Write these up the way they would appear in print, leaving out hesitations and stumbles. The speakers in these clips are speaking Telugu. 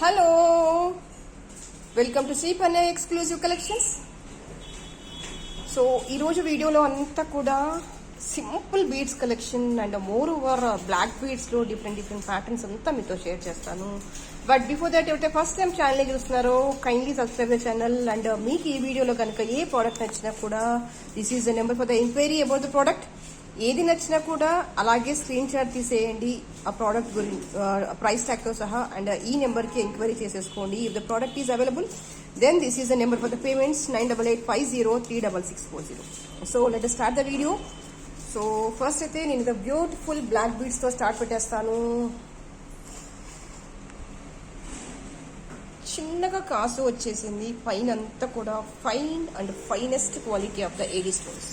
Hello, welcome to Shri Pannayya exclusive collections. So ఈరోజు వీడియోలో అంతా కూడా simple beads collection and more over black బీడ్స్లో డిఫరెంట్ ప్యాటర్న్స్ అంతా మీతో షేర్ చేస్తాను. బట్ బిఫోర్ దట్ ఎవరైతే ఫస్ట్ టైం ఛానల్ చూస్తున్నారో kindly subscribe the channel. And మీకు ఈ వీడియోలో కనుక ఏ ప్రోడక్ట్ నచ్చినా కూడా this is the number for the enquiry about the product. ఏది నచ్చినా కూడా అలాగే స్క్రీన్ షాట్ తీసేయండి ఆ ప్రోడక్ట్ గురించి ప్రైస్ ట్యాగ్ తో సహా. అండ్ ఈ నెంబర్కి ఎంక్వైరీ చేసేసుకోండి. If the product is available then this is the number for the payments 9885036640. So let us start the video. So first అయితే నేను ద బ్యూటిఫుల్ బ్లాక్ బీడ్స్ తో స్టార్ట్ పెట్టేస్తాను. చిన్నగా కాసు వచ్చేసింది, పైన అంతా కూడా fine and finest quality of the AD stones.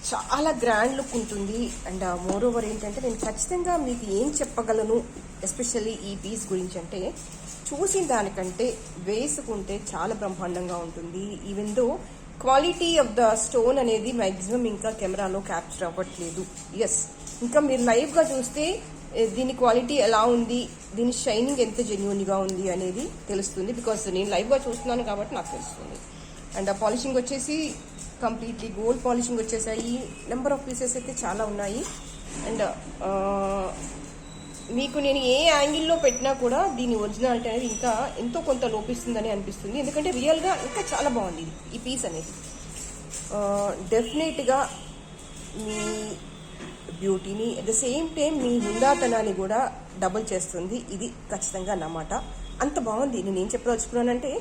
చాలా గ్రాండ్ లుక్ ఉంటుంది. అండ్ మోర్ ఓవర్ ఏంటంటే నేను ఖచ్చితంగా మీకు ఏం చెప్పగలను ఎస్పెషల్లీ ఈ పీస్ గురించి అంటే, చూసిన దానికంటే వేసుకుంటే చాలా బ్రహ్మాండంగా ఉంటుంది. Even though quality of the stone అనేది మ్యాక్సిమం ఇంకా కెమెరాలో క్యాప్చర్ అవ్వట్లేదు. ఎస్, ఇంకా మీరు లైవ్గా చూస్తే దీని క్వాలిటీ ఎలా ఉంది, దీని షైనింగ్ ఎంత జెన్యూన్గా ఉంది అనేది తెలుస్తుంది. బికాస్ నేను లైవ్గా చూస్తున్నాను కాబట్టి నాకు తెలుస్తుంది. అండ్ ఆ పాలిషింగ్ వచ్చేసి కంప్లీట్లీ గోల్డ్ పాలిషింగ్ వచ్చేసాయి. నెంబర్ ఆఫ్ పీసెస్ అయితే చాలా ఉన్నాయి. అండ్ మీకు నేను ఏ యాంగిల్లో పెట్టినా కూడా దీని ఒరిజినాలిటీ అనేది ఇంకా ఎంతో కొంత లోపిస్తుందని అనిపిస్తుంది. ఎందుకంటే రియల్గా ఇంకా చాలా బాగుంది ఈ పీస్ అనేది. డెఫినెట్గా మీ బ్యూటీని అట్ ద సేమ్ టైం మీ హుందాతనాన్ని కూడా డబుల్ చేస్తుంది. ఇది ఖచ్చితంగా అన్నమాట. అంత బాగుంది. నేను ఏం చెప్పదలుచుకున్నానంటే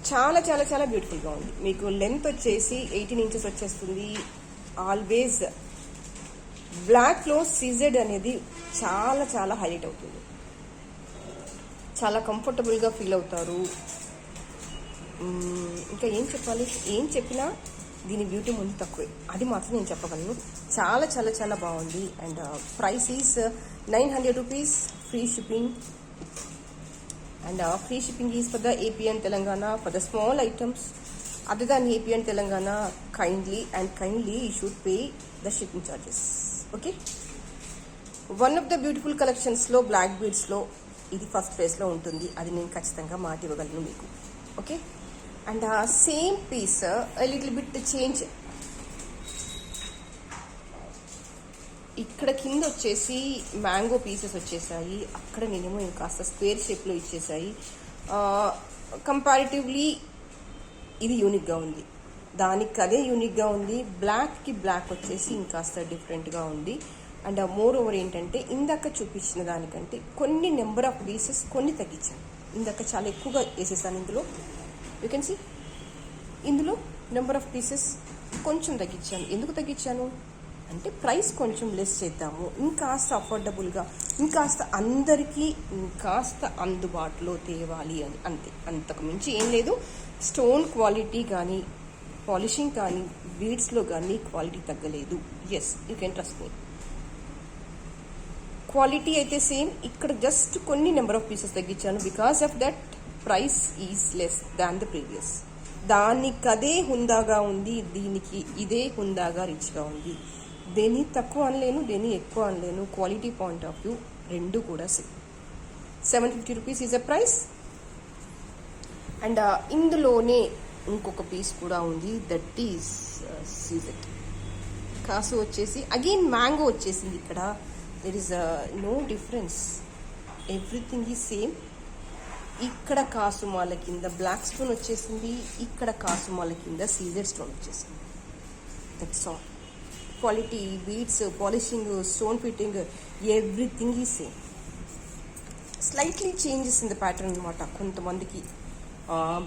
చాలా చాలా చాలా బ్యూటిఫుల్గా ఉంది. మీకు లెంత్ వచ్చేసి 18 ఇంచెస్ వచ్చేస్తుంది. ఆల్వేస్ బ్లాక్లో సీజెడ్ అనేది చాలా చాలా హైలైట్ అవుతుంది. చాలా కంఫర్టబుల్గా ఫీల్ అవుతారు. ఇంకా ఏం చెప్పాలి, ఏం చెప్పినా దీని బ్యూటీ ముందు తక్కువే, అది మాత్రం నేను చెప్పగలను. చాలా చాలా చాలా బాగుంది. And price is 900 rupees, free shipping. And free shipping is for the AP and Telangana for the small items. Other than AP and Telangana, kindly you should pay the shipping charges. Okay. One of the beautiful collections lo black beads lo idi first place lo untundi. Adi nenu kachithanga maati ivagalanu meeku. Okay. And same piece a little bit change. ఇక్కడ కింద వచ్చేసి మ్యాంగో పీసెస్ వచ్చేసాయి. అక్కడ నేనేమో కాస్త స్క్వేర్ షేప్లో ఇచ్చేసాయి. కంపారిటివ్లీ ఇది యూనిక్గా ఉంది, దానికి అదే యూనిక్గా ఉంది. బ్లాక్కి బ్లాక్ వచ్చేసి ఇంకాస్త డిఫరెంట్గా ఉంది. అండ్ మోర్ ఓవర్ ఏంటంటే ఇందాక చూపించిన దానికంటే కొన్ని నెంబర్ ఆఫ్ పీసెస్ కొన్ని తగ్గించాను. ఇందాక చాలా ఎక్కువగా వేసేసాను. ఇందులో యూ కెన్ సీ ఇందులో నెంబర్ ఆఫ్ పీసెస్ కొంచెం తగ్గించాను. ఎందుకు తగ్గించాను అంటే ప్రైస్ కొంచెం లెస్ చేద్దాము, ఇంకాస్త అఫోర్డబుల్గా, ఇంకాస్త అందరికీ ఇంకాస్త అందుబాటులో తేవాలి అని, అంతే. అంతకు మించి ఏం లేదు. స్టోన్ క్వాలిటీ కానీ పాలిషింగ్ కానీ బీడ్స్లో కానీ క్వాలిటీ తగ్గలేదు. Yes, you can trust me. Quality అయితే సేమ్. ఇక్కడ జస్ట్ కొన్ని నెంబర్ ఆఫ్ పీసెస్ తగ్గించాను. Because of that price is less than the previous. దానికదే హుందాగా ఉంది, దీనికి ఇదే హుందాగా రిచ్గా ఉంది. దేని తక్కువ అనలేను, దేని ఎక్కువ అనలేను. క్వాలిటీ పాయింట్ ఆఫ్ వ్యూ రెండు కూడా same. 750 rupees is a price. And ఇందులోనే ఇంకొక పీస్ కూడా ఉంది, దట్ ఈస్ సీజెడ్. కాసు వచ్చేసి అగైన్ మ్యాంగో వచ్చేసింది. ఇక్కడ there is no difference, everything is same. ఇక్కడ కాసుమాల కింద బ్లాక్ స్టోన్ వచ్చేసింది, ఇక్కడ కాసుమాల కింద సీజెడ్ స్టోన్ వచ్చేసింది. That's all. Quality, beads, polishing, stone fitting, everything ఈ same. Slightly changes in the pattern అనమాట. కొంతమందికి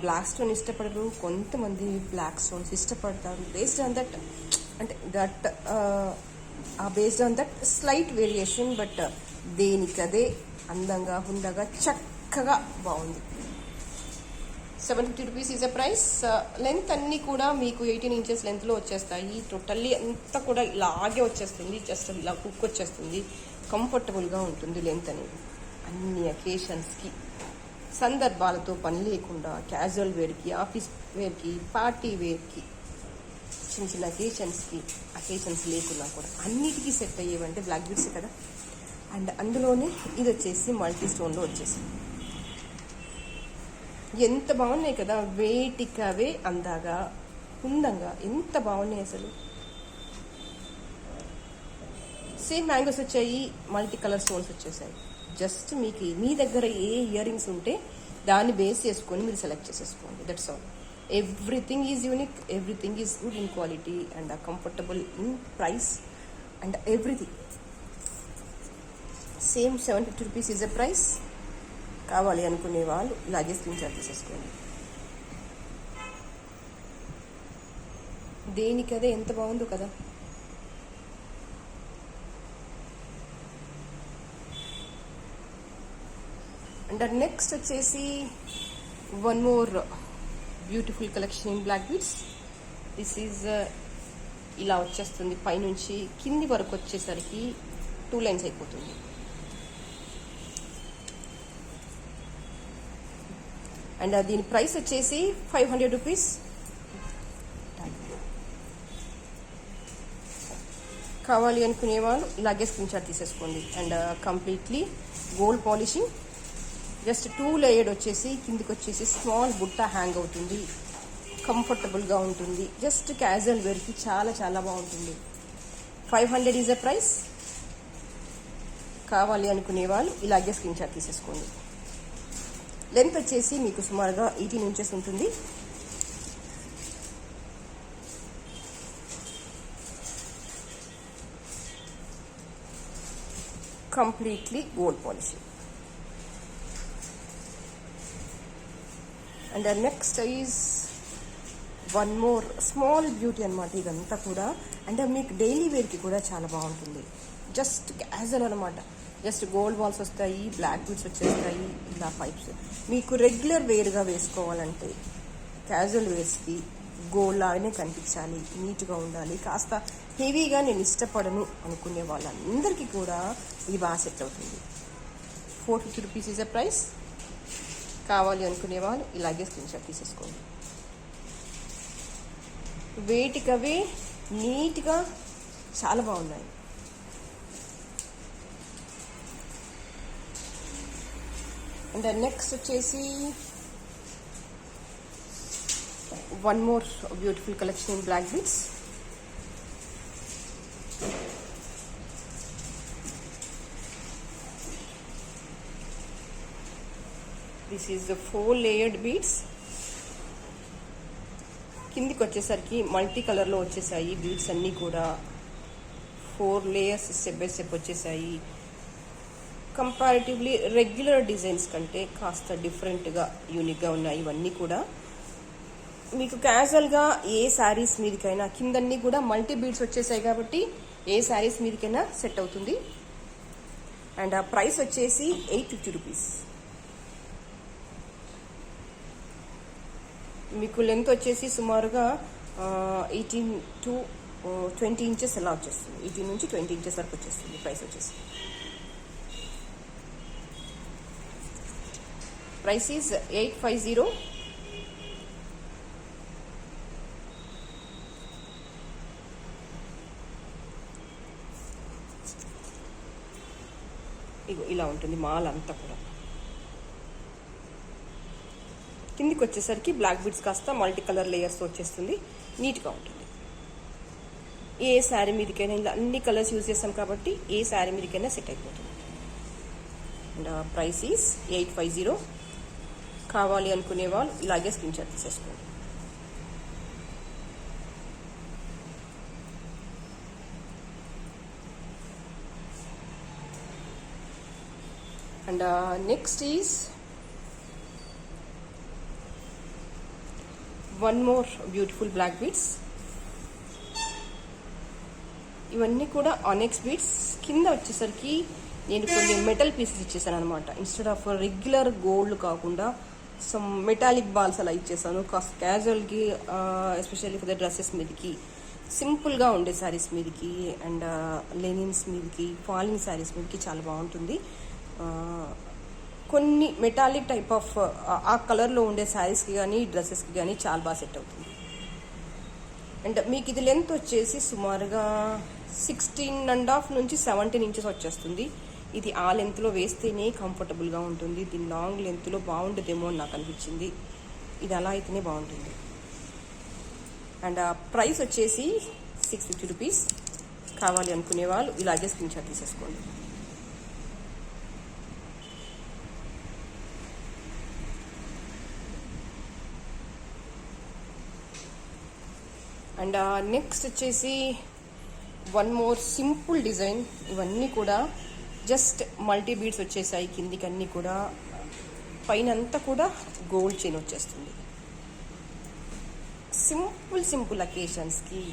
బ్లాక్ స్టోన్ ఇష్టపడరు, కొంతమంది బ్లాక్ స్టోన్స్ ఇష్టపడతారు. బేస్డ్ ఆన్ దట్, అంటే that based on that slight variation. But దేనికదే అందంగా హుందాగా చక్కగా బాగుంది. 750 rupees is a price. Length అన్నీ కూడా మీకు 18 ఇంచెస్ లెంత్లో వచ్చేస్తాయి. టోటల్లీ అంతా కూడా ఇలాగే వచ్చేస్తుంది. జస్ట్ ఇలా కుక్ వచ్చేస్తుంది. కంఫర్టబుల్గా ఉంటుంది లెంత్ అనేది. అన్ని అకేషన్స్కి, సందర్భాలతో పని లేకుండా క్యాజువల్ వేర్కి, ఆఫీస్ వేర్కి, పార్టీ వేర్కి, చిన్న చిన్న అకేషన్స్ లేకున్నా కూడా అన్నిటికీ సెట్ అయ్యేవంటే బ్లాక్ బీడ్స్ కదా. అండ్ అందులోనే ఇది వచ్చేసి మల్టీ స్టోన్లో వచ్చేసింది. ఎంత బాగున్నాయి కదా, వేటికవే అందాగా ఉందంగా ఎంత బాగున్నాయి అసలు. సేమ్ మ్యాంగోస్ వచ్చాయి, మల్టీ కలర్ స్టోన్స్ వచ్చేసాయి. జస్ట్ మీకు మీ దగ్గర ఏ ఇయర్ రింగ్స్ ఉంటే దాన్ని బేస్ చేసుకొని మీరు సెలెక్ట్ చేసేసుకోండి. That's all. Everything is unique, everything is good in quality and comfortable in price and everything. Same 750 rupees is a price. కావాలి అనుకునే వాళ్ళు ఇలాగే స్క్రీన్ షాట్ తీసేసుకోండి. దేనికదే ఎంత బాగుందో కదా. అండ్ నెక్స్ట్ వచ్చేసి one more beautiful collection in black beads. This is ఇలా వచ్చేస్తుంది, పైనుంచి కింది వరకు వచ్చేసరికి 2 లైన్స్ అయిపోతుంది. అండ్ దీని ప్రైస్ వచ్చేసి 500 రూపీస్. కావాలి అనుకునే వాళ్ళు ఇలాగే స్క్రీన్ షాట్ తీసేసుకోండి. And completely gold polishing, just 2 layered వచ్చేసి కిందికి వచ్చేసి స్మాల్ బుట్ట హ్యాంగ్ అవుతుంది. కంఫర్టబుల్గా ఉంటుంది, జస్ట్ క్యాజువల్ వేర్కి చాలా చాలా బాగుంటుంది. 500 ఈజ్ ఎ ప్రైస్. కావాలి అనుకునే వాళ్ళు ఇలాగే స్క్రీన్ షాట్ తీసేసుకోండి. లెంత్ వచ్చేసి మీకు సుమారుగా 18 ఇంచెస్ ఉంటుంది. Completely gold polishing. And next is one more small beauty అనమాట ఇదంతా కూడా. అండ్ మీకు డైలీ వేర్కి కూడా చాలా బాగుంటుంది. జస్ట్ క్యాజువల్ అనమాట. జస్ట్ గోల్డ్ బాల్స్ వస్తాయి, బ్లాక్ బీడ్స్ వచ్చేస్తాయి, ఇలా పైప్స్. మీకు రెగ్యులర్ వేర్గా వేసుకోవాలంటే క్యాజువల్ వేర్స్కి గోల్డ్ లాగానే కనిపించాలి, నీట్గా ఉండాలి, కాస్త హెవీగా నేను ఇష్టపడను అనుకునే వాళ్ళందరికీ కూడా ఇది బాగా సెట్ అవుతుంది. 450 రూపీస్ ఈజ్ ఎ ప్రైస్. కావాలి అనుకునే వాళ్ళు ఇలాగే స్క్రీన్ షాట్ తీసేసుకోండి. వేటికవే నీట్గా చాలా బాగున్నాయి. అండ్ నెక్స్ట్ వచ్చేసి one more beautiful collection in black beads. This is the 4 layered beads. కిందికి వచ్చేసరికి మల్టీ కలర్లో వచ్చేసాయి బీడ్స్ అన్నీ కూడా. 4 లేయర్స్ స్టెప్ బై స్టెప్ వచ్చేసాయి. కంపారిటివ్లీ రెగ్యులర్ డిజైన్స్ కంటే కాస్త డిఫరెంట్గా యూనిక్గా ఉన్నాయి ఇవన్నీ కూడా. మీకు క్యాజువల్గా ఏ శారీస్ మీదకైనా కిందన్నీ కూడా మల్టీ బీడ్స్ వచ్చేసాయి కాబట్టి ఏ శారీస్ మీదకైనా సెట్ అవుతుంది. అండ్ ఆ ప్రైస్ వచ్చేసి 850 రూపీస్. మీకు లెంత్ వచ్చేసి సుమారుగా 18 to 20 ఇంచెస్ అలా వచ్చేస్తుంది. 18 నుంచి 20 ఇంచెస్ వరకు వచ్చేస్తుంది. ప్రైస్ వచ్చేసి ప్రైస్ ఈజ్ 850. ఇగో ఇలా ఉంటుంది మాల్ అంతా కూడా. కిందికి వచ్చేసరికి బ్లాక్ బీడ్స్ కాస్త మల్టీ కలర్ లేయర్స్ వచ్చేస్తుంది, నీట్గా ఉంటుంది. ఏ శారీ మీదకైనా ఇలా అన్ని కలర్స్ యూజ్ చేస్తాం కాబట్టి ఏ శారీ మీదకైనా సెట్ అయిపోతుంది. And price is 850. కావాలి అనుకునే వాళ్ళు ఇలాగే స్క్రీన్ షాట్ తీసేసుకోండి. And next is one more beautiful black beads. ఇవన్నీ కూడా ఆనెక్స్ బీడ్స్. కింద వచ్చేసరికి నేను కొన్ని మెటల్ పీసెస్ ఇచ్చేసాను అనమాట. ఇన్స్టెడ్ ఆఫ్ రెగ్యులర్ గోల్డ్ కాకుండా సమ్ మెటాలిక్ బాల్స్ అలా ఇచ్చేసాను. కాస్త క్యాజువల్కి ఎస్పెషల్లీ ఫర్ ద డ్రెస్సెస్ మీదకి, సింపుల్గా ఉండే శారీస్ మీదకి అండ్ లెనిన్స్ మీదకి, ఫాలింగ్ శారీస్ మీదకి చాలా బాగుంటుంది. కొన్ని మెటాలిక్ టైప్ ఆఫ్ ఆ కలర్లో ఉండే శారీస్కి కానీ డ్రెస్సెస్కి కానీ చాలా బాగా సెట్ అవుతుంది. అండ్ మీకు ఇది లెంత్ వచ్చేసి సుమారుగా 16.5 నుంచి 17 ఇంచెస్ వచ్చేస్తుంది. ఇది ఆ లెంత్లో వేస్తేనే కంఫర్టబుల్గా ఉంటుంది. దీని లాంగ్ లెంత్లో బాగుంటుందేమో అని నాకు అనిపించింది. ఇది అలా అయితేనే బాగుంటుంది. అండ్ ప్రైస్ వచ్చేసి 650 రూపీస్. కావాలి అనుకునే వాళ్ళు ఇలాగే స్క్రీన్ షాట్ తీసేసుకోండి. అండ్ నెక్స్ట్ వచ్చేసి వన్ మోర్ సింపుల్ డిజైన్. ఇవన్నీ కూడా జస్ట్ మల్టీ బీడ్స్ వచ్చేసాయి. కిందికి అన్నీ కూడా, పైన అంతా కూడా గోల్డ్ చైన్ వచ్చేస్తుంది. సింపుల్ అకేషన్స్కి,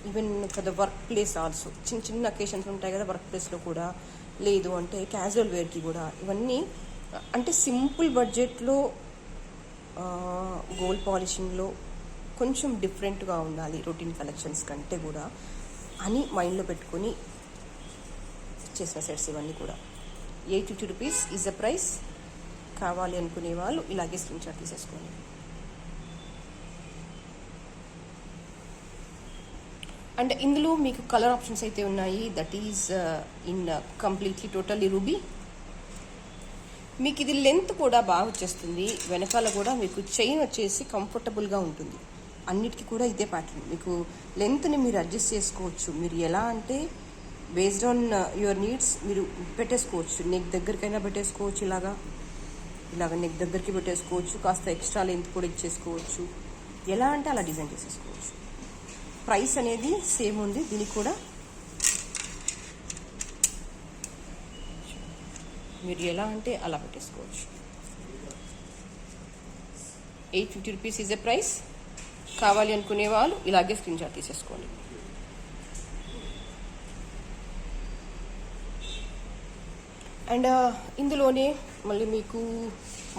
even for the work place also, చిన్న అకేషన్స్ ఉంటాయి కదా వర్క్ ప్లేస్లో కూడా, లేదు అంటే క్యాజువల్ వేర్కి కూడా. ఇవన్నీ అంటే సింపుల్ బడ్జెట్లో గోల్డ్ పాలిషింగ్లో కొంచెం డిఫరెంట్గా ఉండాలి రొటీన్ కలెక్షన్స్ కంటే కూడా అని మైండ్లో పెట్టుకొని చేసిన సెట్స్ ఇవన్నీ కూడా. 850 రూపీస్ ఈజ్ ద ప్రైస్. కావాలి అనుకునే వాళ్ళు ఇలాగే స్క్రీన్ షాట్ తీసేసుకోండి. అండ్ ఇందులో మీకు కలర్ ఆప్షన్స్ అయితే ఉన్నాయి. That is in completely totally ruby. మీకు ఇది లెంత్ కూడా బాగా వచ్చేస్తుంది. వెనకాల కూడా మీకు చైన్ వచ్చేసి కంఫర్టబుల్గా ఉంటుంది. అన్నిటికీ కూడా ఇదే ప్యాటర్న్. మీకు లెంత్ని మీరు అడ్జస్ట్ చేసుకోవచ్చు. మీరు ఎలా అంటే బేస్డ్ ఆన్ యువర్ నీడ్స్ మీరు పెట్టేసుకోవచ్చు. నెక్ దగ్గరికైనా పెట్టేసుకోవచ్చు, ఇలాగ నెక్ దగ్గరికి పెట్టేసుకోవచ్చు. కాస్త ఎక్స్ట్రా లెంత్ కూడా ఇచ్చేసుకోవచ్చు. ఎలా అంటే అలా డిజైన్ చేసేసుకోవచ్చు. ప్రైస్ అనేది సేమ్ ఉంది దీనికి కూడా. మీరు ఎలా అంటే అలా పెట్టేసుకోవచ్చు. 850 రూపీస్ ఈజ్ ఎ ప్రైస్. కావాలి అనుకునే వాళ్ళు ఇలాగే స్క్రీన్ షాట్ తీసేసుకోండి. అండ్ ఇందులోనే మళ్ళీ మీకు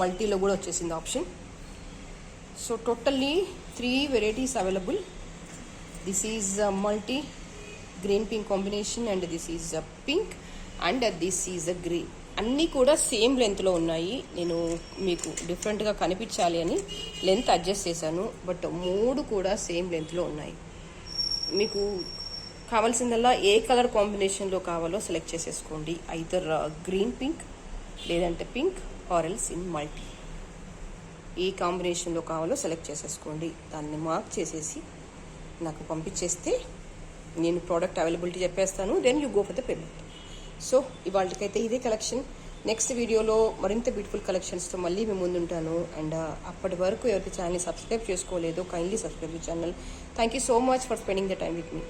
మల్టీలో కూడా వచ్చేసింది option. So totally 3 varieties available. This is multi green pink combination, and this is pink, and this is grey. అన్నీ కూడా సేమ్ లెంత్లో ఉన్నాయి. నేను మీకు డిఫరెంట్గా కనిపించాలి అని లెంత్ అడ్జస్ట్ చేశాను, బట్ 3 కూడా సేమ్ లెంత్లో ఉన్నాయి. మీకు కావాల్సిందల్లా ఏ కలర్ కాంబినేషన్లో కావాలో సెలెక్ట్ చేసేసుకోండి. ఐదర్ గ్రీన్ పింక్, లేదంటే pink, or else in multi. ఏ కాంబినేషన్లో కావాలో సెలెక్ట్ చేసేసుకోండి. దాన్ని మార్క్ చేసేసి నాకు పంపించేస్తే నేను ప్రోడక్ట్ అవైలబిలిటీ చెప్పేస్తాను. Then you go for the payment. So ఇవాళకైతే ఇదే కలెక్షన్. నెక్స్ట్ వీడియోలో మరింత బ్యూటిఫుల్ కలెక్షన్స్తో మళ్ళీ మేము ముందుంటాను. అండ్ అప్పటి వరకు ఎవరికి ఛానల్ని సబ్స్క్రైబ్ చేసుకోలేదో kindly subscribe the channel. Thank you so much for spending the time with me.